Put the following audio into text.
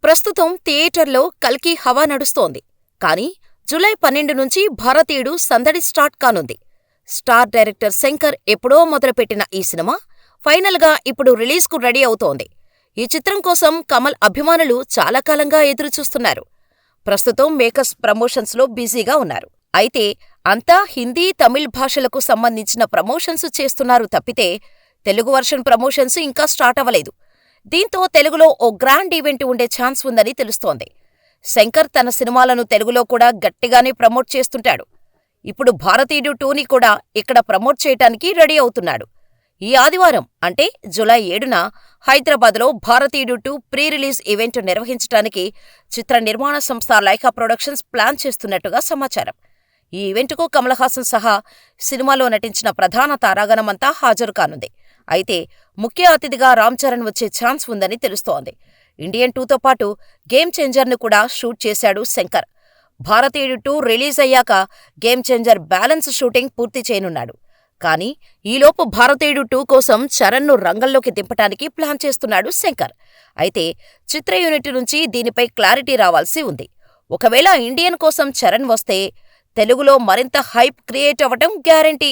ప్రస్తుతం థియేటర్లో కల్కి హవా నడుస్తోంది. కానీ జూలై 12 నుంచి భారతీయుడు సందడి స్టార్ట్ కానుంది. స్టార్ డైరెక్టర్ శంకర్ ఎప్పుడో మొదలుపెట్టిన ఈ సినిమా ఫైనల్గా ఇప్పుడు రిలీజ్కు రెడీ అవుతోంది. ఈ చిత్రం కోసం కమల్ అభిమానులు చాలా కాలంగా ఎదురుచూస్తున్నారు. ప్రస్తుతం మేకర్స్ ప్రమోషన్స్లో బిజీగా ఉన్నారు. అయితే అంతా హిందీ, తమిళ్ భాషలకు సంబంధించిన ప్రమోషన్స్ చేస్తున్నారు తప్పితే తెలుగు వర్షన్ ప్రమోషన్స్ ఇంకా స్టార్ట్ అవ్వలేదు. దీంతో తెలుగులో ఓ గ్రాండ్ ఈవెంట్ ఉండే ఛాన్స్ ఉందని తెలుస్తోంది. శంకర్ తన సినిమాలను తెలుగులో కూడా గట్టిగానే ప్రమోట్ చేస్తుంటాడు. ఇప్పుడు భారతీయుడు 2ని కూడా ఇక్కడ ప్రమోట్ చేయటానికి రెడీ అవుతున్నాడు. ఈ ఆదివారం అంటే జూలై 7న హైదరాబాద్లో భారతీయుడు 2 ప్రీ రిలీజ్ ఈవెంట్ నిర్వహించటానికి చిత్ర నిర్మాణ సంస్థ లైకా ప్రొడక్షన్స్ ప్లాన్ చేస్తున్నట్టుగా సమాచారం. ఈ ఈవెంట్కు కమల్ హాసన్ సహా సినిమాలో నటించిన ప్రధాన తారాగణమంతా హాజరు కానుంది. అయితే ముఖ్య అతిథిగా రామ్ చరణ్ వచ్చే ఛాన్స్ ఉందని తెలుస్తోంది. ఇండియన్ 2తో పాటు గేమ్ చేంజర్ను కూడా షూట్ చేశాడు శంకర్. భారతీయుడు 2 రిలీజ్ అయ్యాక గేమ్ చేంజర్ బ్యాలెన్స్ షూటింగ్ పూర్తి చేయనున్నాడు. కానీ ఈలోపు భారతీయుడు 2 కోసం చరణ్ను రంగంలోకి దింపటానికి ప్లాన్ చేస్తున్నాడు శంకర్. అయితే చిత్ర యూనిట్ నుంచి దీనిపై క్లారిటీ రావాల్సి ఉంది. ఒకవేళ ఇండియన్ కోసం చరణ్ వస్తే తెలుగులో మరింత హైప్ క్రియేట్ అవ్వటం గ్యారెంటీ.